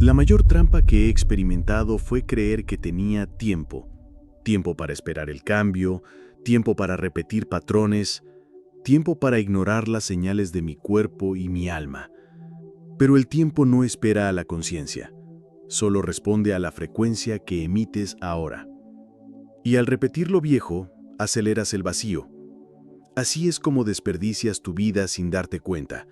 La mayor trampa que he experimentado fue creer que tenía tiempo. Tiempo para esperar el cambio, tiempo para repetir patrones, tiempo para ignorar las señales de mi cuerpo y mi alma. Pero el tiempo no espera a la conciencia, solo responde a la frecuencia que emites ahora. Y al repetir lo viejo, aceleras el vacío. Así es como desperdicias tu vida sin darte cuenta,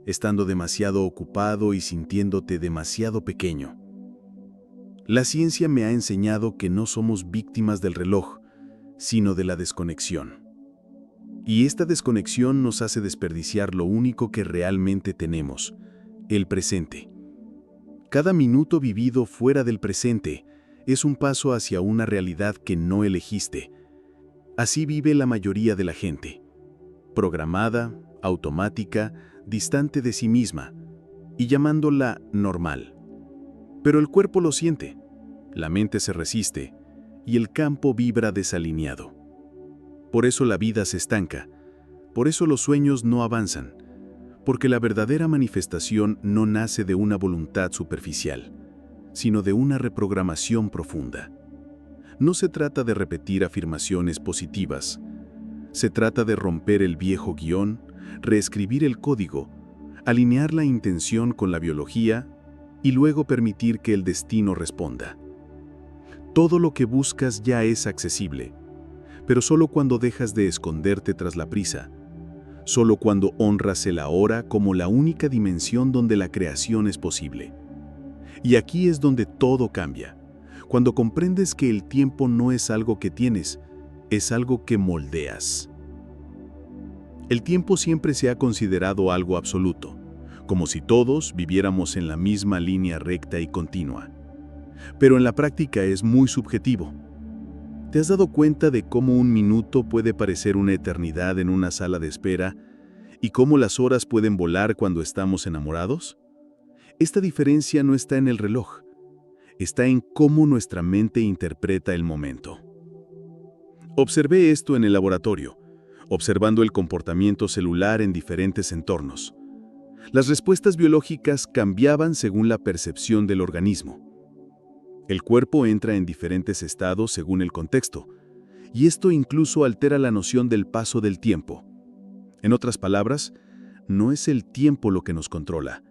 estando demasiado ocupado y sintiéndote demasiado pequeño. La ciencia me ha enseñado que no somos víctimas del reloj, sino de la desconexión. Y esta desconexión nos hace desperdiciar lo único que realmente tenemos, el presente. Cada minuto vivido fuera del presente es un paso hacia una realidad que no elegiste. Así vive la mayoría de la gente, programada, automática, distante de sí misma, y llamándola normal. Pero el cuerpo lo siente, la mente se resiste, y el campo vibra desalineado. Por eso la vida se estanca, por eso los sueños no avanzan, porque la verdadera manifestación no nace de una voluntad superficial, sino de una reprogramación profunda. No se trata de repetir afirmaciones positivas, se trata de romper el viejo guión, reescribir el código, alinear la intención con la biología y luego permitir que el destino responda. Todo lo que buscas ya es accesible, pero solo cuando dejas de esconderte tras la prisa, solo cuando honras el ahora como la única dimensión donde la creación es posible. Y aquí es donde todo cambia, cuando comprendes que el tiempo no es algo que tienes, es algo que moldeas. El tiempo siempre se ha considerado algo absoluto, como si todos viviéramos en la misma línea recta y continua. Pero en la práctica es muy subjetivo. ¿Te has dado cuenta de cómo un minuto puede parecer una eternidad en una sala de espera y cómo las horas pueden volar cuando estamos enamorados? Esta diferencia no está en el reloj, está en cómo nuestra mente interpreta el momento. Observé esto en el laboratorio, observando el comportamiento celular en diferentes entornos. Las respuestas biológicas cambiaban según la percepción del organismo. El cuerpo entra en diferentes estados según el contexto, y esto incluso altera la noción del paso del tiempo. En otras palabras, no es el tiempo lo que nos controla,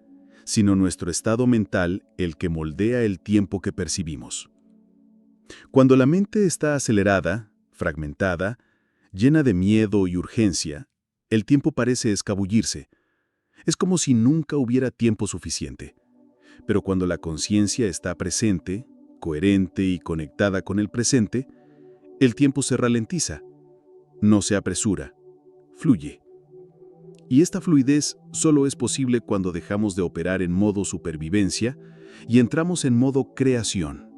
sino nuestro estado mental el que moldea el tiempo que percibimos. Cuando la mente está acelerada, fragmentada, llena de miedo y urgencia, el tiempo parece escabullirse. Es como si nunca hubiera tiempo suficiente. Pero cuando la conciencia está presente, coherente y conectada con el presente, el tiempo se ralentiza, no se apresura, fluye. Y esta fluidez solo es posible cuando dejamos de operar en modo supervivencia y entramos en modo creación.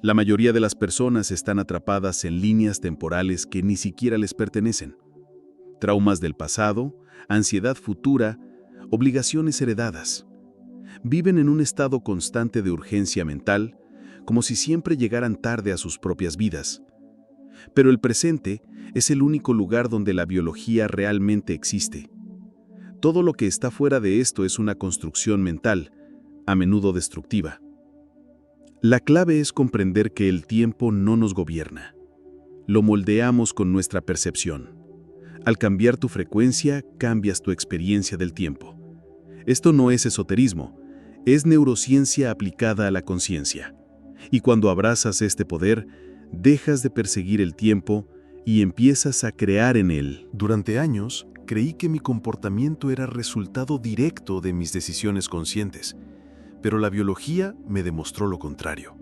La mayoría de las personas están atrapadas en líneas temporales que ni siquiera les pertenecen. Traumas del pasado, ansiedad futura, obligaciones heredadas. Viven en un estado constante de urgencia mental, como si siempre llegaran tarde a sus propias vidas. Pero el presente es el único lugar donde la biología realmente existe. Todo lo que está fuera de esto es una construcción mental, a menudo destructiva. La clave es comprender que el tiempo no nos gobierna. Lo moldeamos con nuestra percepción. Al cambiar tu frecuencia, cambias tu experiencia del tiempo. Esto no es esoterismo, es neurociencia aplicada a la conciencia. Y cuando abrazas este poder, dejas de perseguir el tiempo y empiezas a crear en él. Durante años, creí que mi comportamiento era resultado directo de mis decisiones conscientes, pero la biología me demostró lo contrario.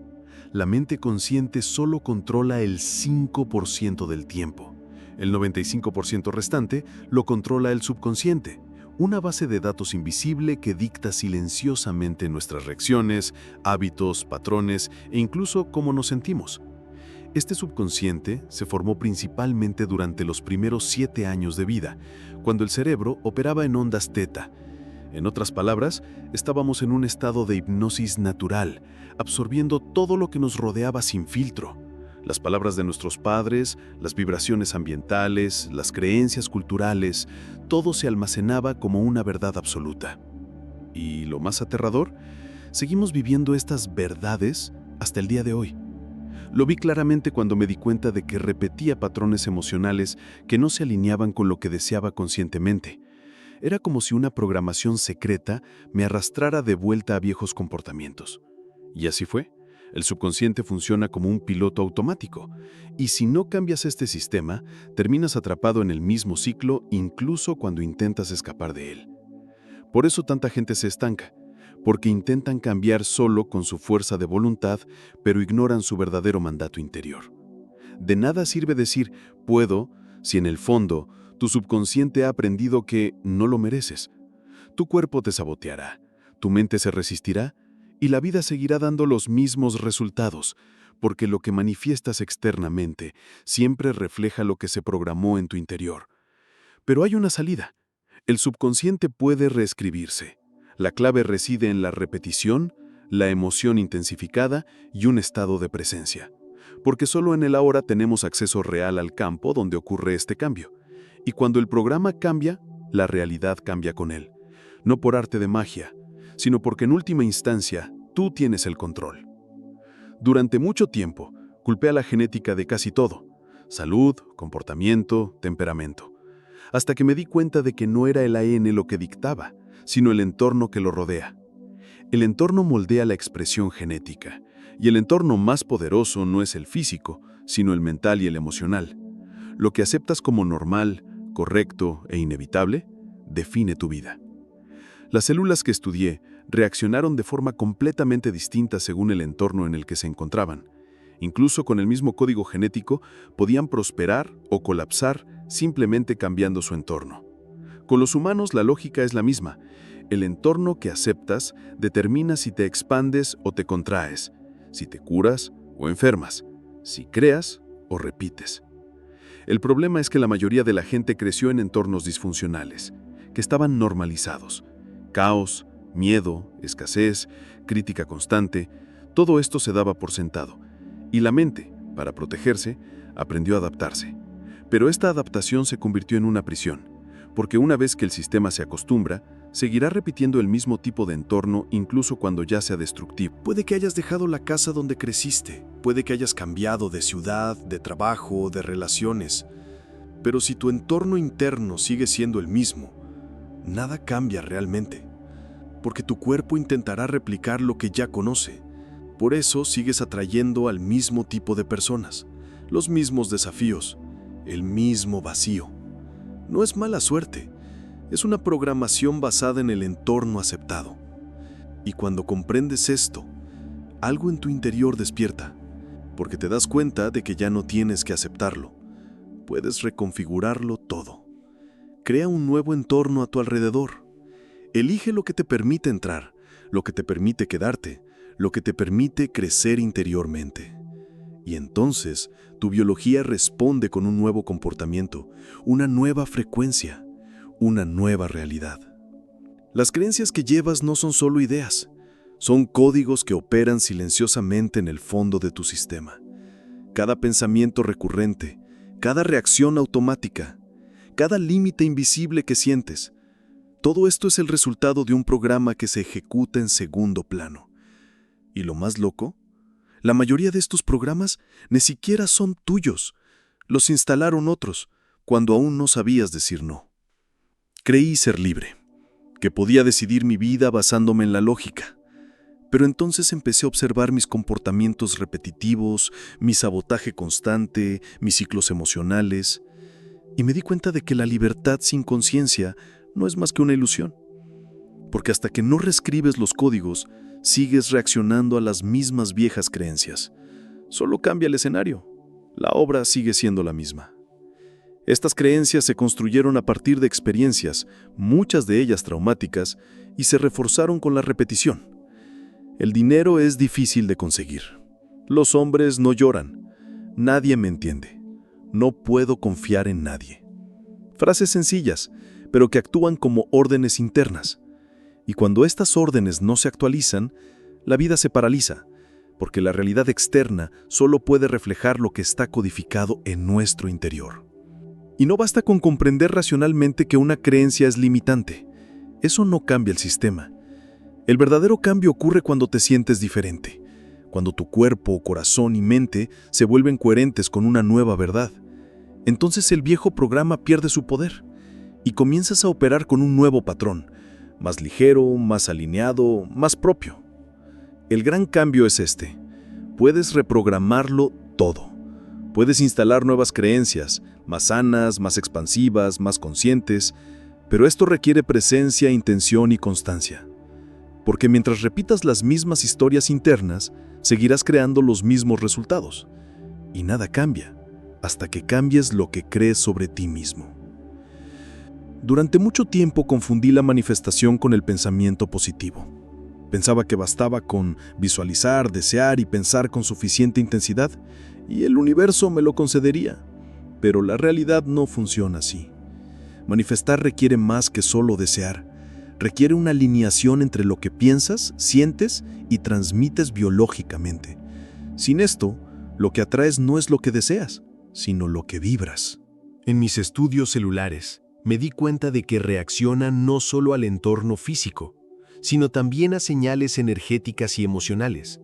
La mente consciente solo controla el 5% del tiempo. El 95% restante lo controla el subconsciente, una base de datos invisible que dicta silenciosamente nuestras reacciones, hábitos, patrones e incluso cómo nos sentimos. Este subconsciente se formó principalmente durante los primeros 7 años de vida, cuando el cerebro operaba en ondas teta. En otras palabras, estábamos en un estado de hipnosis natural, absorbiendo todo lo que nos rodeaba sin filtro. Las palabras de nuestros padres, las vibraciones ambientales, las creencias culturales, todo se almacenaba como una verdad absoluta. Y lo más aterrador, seguimos viviendo estas verdades hasta el día de hoy. Lo vi claramente cuando me di cuenta de que repetía patrones emocionales que no se alineaban con lo que deseaba conscientemente. Era como si una programación secreta me arrastrara de vuelta a viejos comportamientos. Y así fue. El subconsciente funciona como un piloto automático, y si no cambias este sistema, terminas atrapado en el mismo ciclo incluso cuando intentas escapar de él. Por eso tanta gente se estanca, porque intentan cambiar solo con su fuerza de voluntad, pero ignoran su verdadero mandato interior. De nada sirve decir «puedo» si en el fondo tu subconsciente ha aprendido que no lo mereces. Tu cuerpo te saboteará, tu mente se resistirá, y la vida seguirá dando los mismos resultados, porque lo que manifiestas externamente siempre refleja lo que se programó en tu interior. Pero hay una salida. El subconsciente puede reescribirse. La clave reside en la repetición, la emoción intensificada y un estado de presencia. Porque solo en el ahora tenemos acceso real al campo donde ocurre este cambio. Y cuando el programa cambia, la realidad cambia con él. No por arte de magia, sino porque en última instancia, tú tienes el control. Durante mucho tiempo, culpé a la genética de casi todo: salud, comportamiento, temperamento. Hasta que me di cuenta de que no era el ADN lo que dictaba, sino el entorno que lo rodea. El entorno moldea la expresión genética, y el entorno más poderoso no es el físico, sino el mental y el emocional. Lo que aceptas como normal, correcto e inevitable, define tu vida. Las células que estudié reaccionaron de forma completamente distinta según el entorno en el que se encontraban. Incluso con el mismo código genético, podían prosperar o colapsar simplemente cambiando su entorno. Con los humanos la lógica es la misma. El entorno que aceptas determina si te expandes o te contraes, si te curas o enfermas, si creas o repites. El problema es que la mayoría de la gente creció en entornos disfuncionales, que estaban normalizados. Caos, miedo, escasez, crítica constante, todo esto se daba por sentado. Y la mente, para protegerse, aprendió a adaptarse. Pero esta adaptación se convirtió en una prisión, porque una vez que el sistema se acostumbra, seguirá repitiendo el mismo tipo de entorno incluso cuando ya sea destructivo. Puede que hayas dejado la casa donde creciste, puede que hayas cambiado de ciudad, de trabajo, de relaciones, pero si tu entorno interno sigue siendo el mismo, nada cambia realmente, porque tu cuerpo intentará replicar lo que ya conoce. Por eso sigues atrayendo al mismo tipo de personas, los mismos desafíos, el mismo vacío. No es mala suerte, es una programación basada en el entorno aceptado. Y cuando comprendes esto, algo en tu interior despierta, porque te das cuenta de que ya no tienes que aceptarlo. Puedes reconfigurarlo todo. Crea un nuevo entorno a tu alrededor. Elige lo que te permite entrar, lo que te permite quedarte, lo que te permite crecer interiormente. Y entonces, tu biología responde con un nuevo comportamiento, una nueva frecuencia, una nueva realidad. Las creencias que llevas no son solo ideas, son códigos que operan silenciosamente en el fondo de tu sistema. Cada pensamiento recurrente, cada reacción automática, cada límite invisible que sientes, todo esto es el resultado de un programa que se ejecuta en segundo plano. Y lo más loco, la mayoría de estos programas ni siquiera son tuyos. Los instalaron otros, cuando aún no sabías decir no. Creí ser libre, que podía decidir mi vida basándome en la lógica. Pero entonces empecé a observar mis comportamientos repetitivos, mi sabotaje constante, mis ciclos emocionales, y me di cuenta de que la libertad sin conciencia no es más que una ilusión. Porque hasta que no reescribes los códigos, sigues reaccionando a las mismas viejas creencias. Solo cambia el escenario. La obra sigue siendo la misma. Estas creencias se construyeron a partir de experiencias, muchas de ellas traumáticas, y se reforzaron con la repetición. El dinero es difícil de conseguir. Los hombres no lloran. Nadie me entiende. No puedo confiar en nadie. Frases sencillas, pero que actúan como órdenes internas. Y cuando estas órdenes no se actualizan, la vida se paraliza, porque la realidad externa solo puede reflejar lo que está codificado en nuestro interior. Y no basta con comprender racionalmente que una creencia es limitante. Eso no cambia el sistema. El verdadero cambio ocurre cuando te sientes diferente, cuando tu cuerpo, corazón y mente se vuelven coherentes con una nueva verdad. Entonces el viejo programa pierde su poder y comienzas a operar con un nuevo patrón, más ligero, más alineado, más propio. El gran cambio es este. Puedes reprogramarlo todo. Puedes instalar nuevas creencias, más sanas, más expansivas, más conscientes, pero esto requiere presencia, intención y constancia. Porque mientras repitas las mismas historias internas, seguirás creando los mismos resultados. Y nada cambia, hasta que cambies lo que crees sobre ti mismo. Durante mucho tiempo confundí la manifestación con el pensamiento positivo. Pensaba que bastaba con visualizar, desear y pensar con suficiente intensidad, y el universo me lo concedería. Pero la realidad no funciona así. Manifestar requiere más que solo desear. Requiere una alineación entre lo que piensas, sientes y transmites biológicamente. Sin esto, lo que atraes no es lo que deseas, sino lo que vibras. En mis estudios celulares, me di cuenta de que reaccionan no solo al entorno físico, sino también a señales energéticas y emocionales.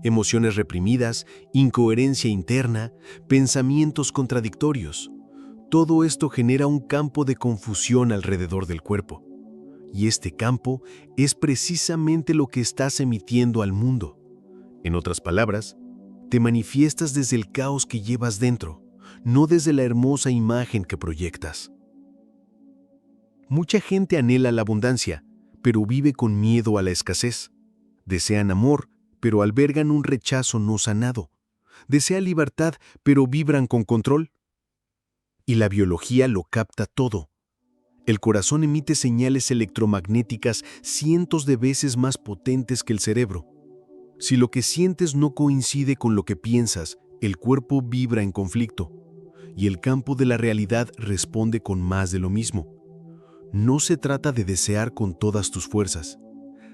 Emociones reprimidas, incoherencia interna, pensamientos contradictorios. Todo esto genera un campo de confusión alrededor del cuerpo. Y este campo es precisamente lo que estás emitiendo al mundo. En otras palabras, te manifiestas desde el caos que llevas dentro, no desde la hermosa imagen que proyectas. Mucha gente anhela la abundancia, pero vive con miedo a la escasez. Desean amor, pero albergan un rechazo no sanado. Desean libertad, pero vibran con control. Y la biología lo capta todo. El corazón emite señales electromagnéticas cientos de veces más potentes que el cerebro. Si lo que sientes no coincide con lo que piensas, el cuerpo vibra en conflicto, y el campo de la realidad responde con más de lo mismo. No se trata de desear con todas tus fuerzas,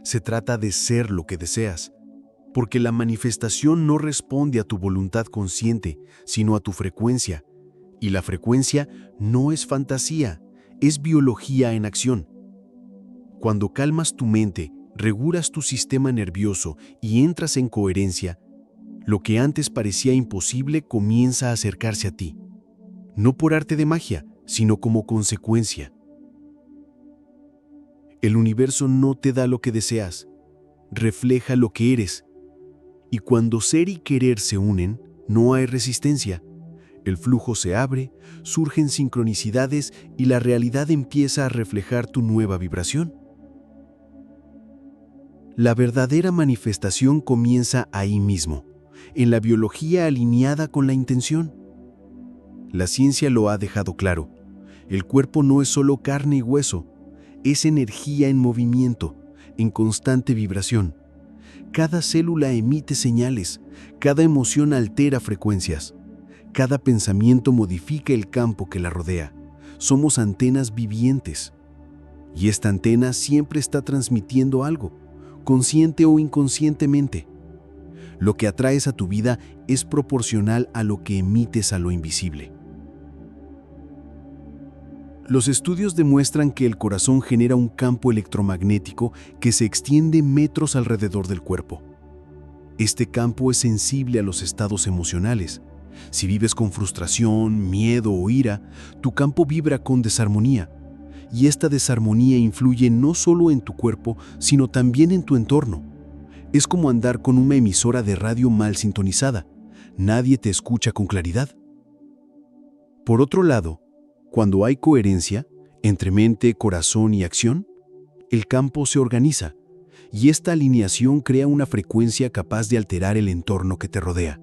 se trata de ser lo que deseas, porque la manifestación no responde a tu voluntad consciente, sino a tu frecuencia, y la frecuencia no es fantasía, es biología en acción. Cuando calmas tu mente, regulas tu sistema nervioso y entras en coherencia, lo que antes parecía imposible comienza a acercarse a ti. No por arte de magia, sino como consecuencia. El universo no te da lo que deseas, refleja lo que eres. Y cuando ser y querer se unen, no hay resistencia. El flujo se abre, surgen sincronicidades y la realidad empieza a reflejar tu nueva vibración. La verdadera manifestación comienza ahí mismo, en la biología alineada con la intención. La ciencia lo ha dejado claro. El cuerpo no es solo carne y hueso, es energía en movimiento, en constante vibración. Cada célula emite señales, cada emoción altera frecuencias. Cada pensamiento modifica el campo que la rodea. Somos antenas vivientes. Y esta antena siempre está transmitiendo algo, consciente o inconscientemente. Lo que atraes a tu vida es proporcional a lo que emites a lo invisible. Los estudios demuestran que el corazón genera un campo electromagnético que se extiende metros alrededor del cuerpo. Este campo es sensible a los estados emocionales. Si vives con frustración, miedo o ira, tu campo vibra con desarmonía. Y esta desarmonía influye no solo en tu cuerpo, sino también en tu entorno. Es como andar con una emisora de radio mal sintonizada. Nadie te escucha con claridad. Por otro lado, cuando hay coherencia entre mente, corazón y acción, el campo se organiza, y esta alineación crea una frecuencia capaz de alterar el entorno que te rodea.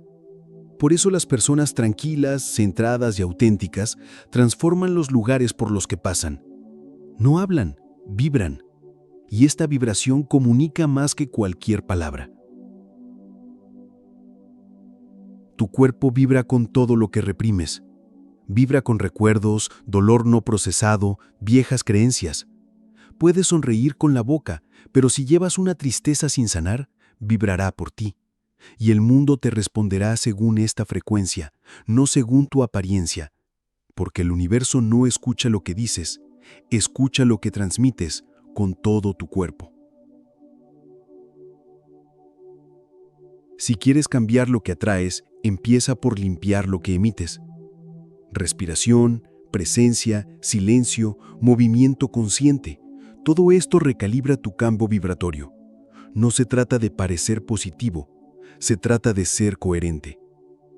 Por eso las personas tranquilas, centradas y auténticas transforman los lugares por los que pasan. No hablan, vibran, y esta vibración comunica más que cualquier palabra. Tu cuerpo vibra con todo lo que reprimes. Vibra con recuerdos, dolor no procesado, viejas creencias. Puedes sonreír con la boca, pero si llevas una tristeza sin sanar, vibrará por ti. Y el mundo te responderá según esta frecuencia, no según tu apariencia, porque el universo no escucha lo que dices, escucha lo que transmites con todo tu cuerpo. Si quieres cambiar lo que atraes, empieza por limpiar lo que emites. Respiración, presencia, silencio, movimiento consciente. Todo esto recalibra tu campo vibratorio. No se trata de parecer positivo, se trata de ser coherente.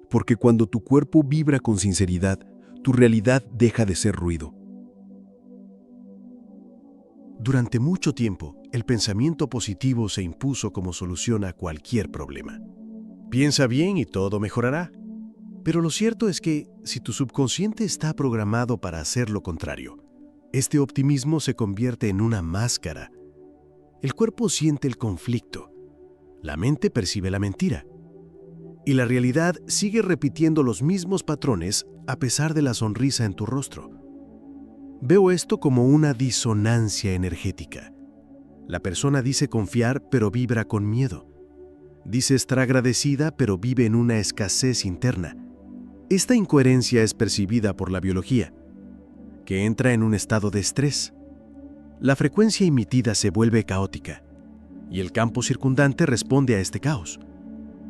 Porque cuando tu cuerpo vibra con sinceridad, tu realidad deja de ser ruido. Durante mucho tiempo, el pensamiento positivo se impuso como solución a cualquier problema. Piensa bien y todo mejorará. Pero lo cierto es que, si tu subconsciente está programado para hacer lo contrario, este optimismo se convierte en una máscara. El cuerpo siente el conflicto, la mente percibe la mentira, y la realidad sigue repitiendo los mismos patrones a pesar de la sonrisa en tu rostro. Veo esto como una disonancia energética. La persona dice confiar, pero vibra con miedo. Dice estar agradecida, pero vive en una escasez interna. Esta incoherencia es percibida por la biología, que entra en un estado de estrés. La frecuencia emitida se vuelve caótica, y el campo circundante responde a este caos.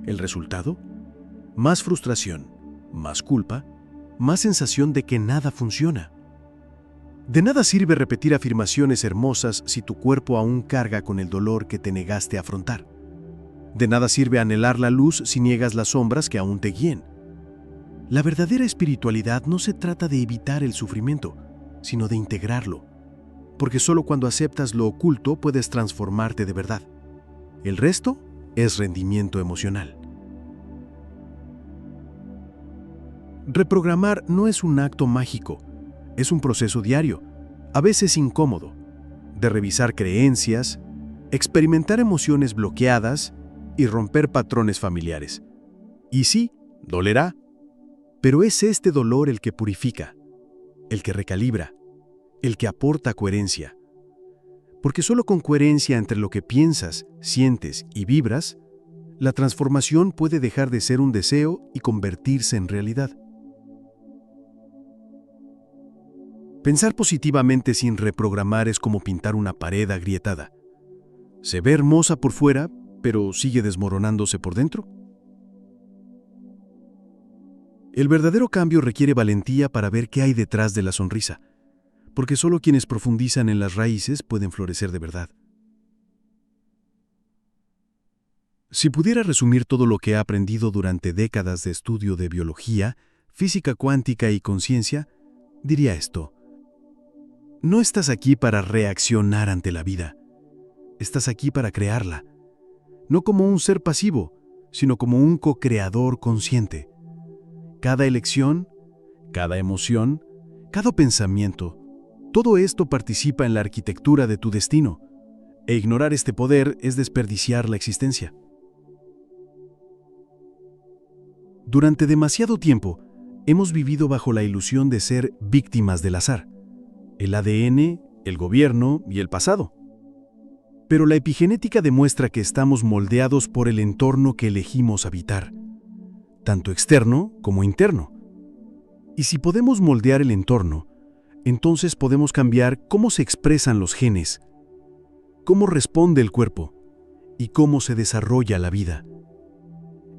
¿El resultado? Más frustración, más culpa, más sensación de que nada funciona. De nada sirve repetir afirmaciones hermosas si tu cuerpo aún carga con el dolor que te negaste a afrontar. De nada sirve anhelar la luz si niegas las sombras que aún te guíen. La verdadera espiritualidad no se trata de evitar el sufrimiento, sino de integrarlo. Porque solo cuando aceptas lo oculto puedes transformarte de verdad. El resto es rendimiento emocional. Reprogramar no es un acto mágico, es un proceso diario, a veces incómodo, de revisar creencias, experimentar emociones bloqueadas y romper patrones familiares. Y sí, dolerá, pero es este dolor el que purifica, el que recalibra, el que aporta coherencia. Porque solo con coherencia entre lo que piensas, sientes y vibras, la transformación puede dejar de ser un deseo y convertirse en realidad. Pensar positivamente sin reprogramar es como pintar una pared agrietada. Se ve hermosa por fuera, pero sigue desmoronándose por dentro. El verdadero cambio requiere valentía para ver qué hay detrás de la sonrisa, porque solo quienes profundizan en las raíces pueden florecer de verdad. Si pudiera resumir todo lo que he aprendido durante décadas de estudio de biología, física cuántica y conciencia, diría esto. No estás aquí para reaccionar ante la vida. Estás aquí para crearla. No como un ser pasivo, sino como un co-creador consciente. Cada elección, cada emoción, cada pensamiento, todo esto participa en la arquitectura de tu destino, e ignorar este poder es desperdiciar la existencia. Durante demasiado tiempo, hemos vivido bajo la ilusión de ser víctimas del azar. El ADN, el gobierno y el pasado. Pero la epigenética demuestra que estamos moldeados por el entorno que elegimos habitar, tanto externo como interno. Y si podemos moldear el entorno, entonces podemos cambiar cómo se expresan los genes, cómo responde el cuerpo y cómo se desarrolla la vida.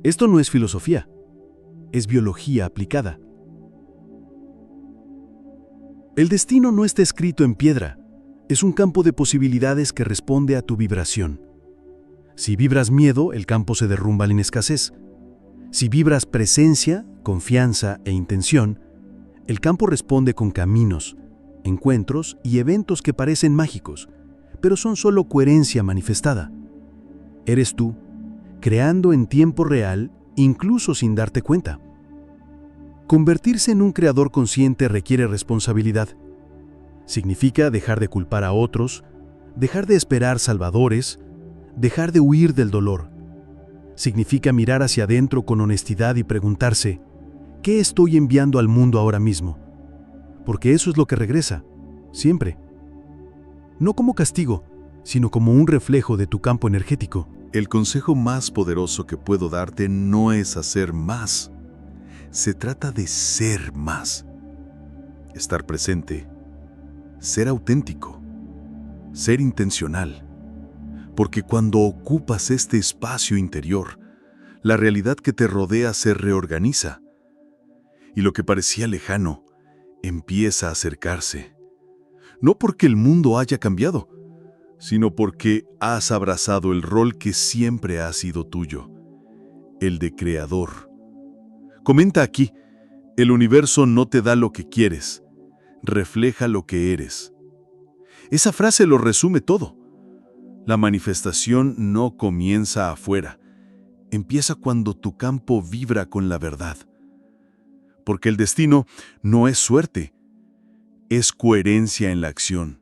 Esto no es filosofía, es biología aplicada. El destino no está escrito en piedra, es un campo de posibilidades que responde a tu vibración. Si vibras miedo, el campo se derrumba en escasez. Si vibras presencia, confianza e intención, el campo responde con caminos, encuentros y eventos que parecen mágicos, pero son solo coherencia manifestada. Eres tú, creando en tiempo real, incluso sin darte cuenta. Convertirse en un creador consciente requiere responsabilidad. Significa dejar de culpar a otros, dejar de esperar salvadores, dejar de huir del dolor. Significa mirar hacia adentro con honestidad y preguntarse, ¿qué estoy enviando al mundo ahora mismo? Porque eso es lo que regresa, siempre. No como castigo, sino como un reflejo de tu campo energético. El consejo más poderoso que puedo darte no es hacer más. Se trata de ser más. Estar presente. Ser auténtico. Ser intencional. Porque cuando ocupas este espacio interior, La realidad que te rodea se reorganiza. Y lo que parecía lejano empieza a acercarse. No porque el mundo haya cambiado, sino porque has abrazado el rol que siempre ha sido tuyo, el de creador. Comenta aquí, el universo no te da lo que quieres, refleja lo que eres. Esa frase lo resume todo. La manifestación no comienza afuera, empieza cuando tu campo vibra con la verdad. Porque el destino no es suerte, es coherencia en la acción.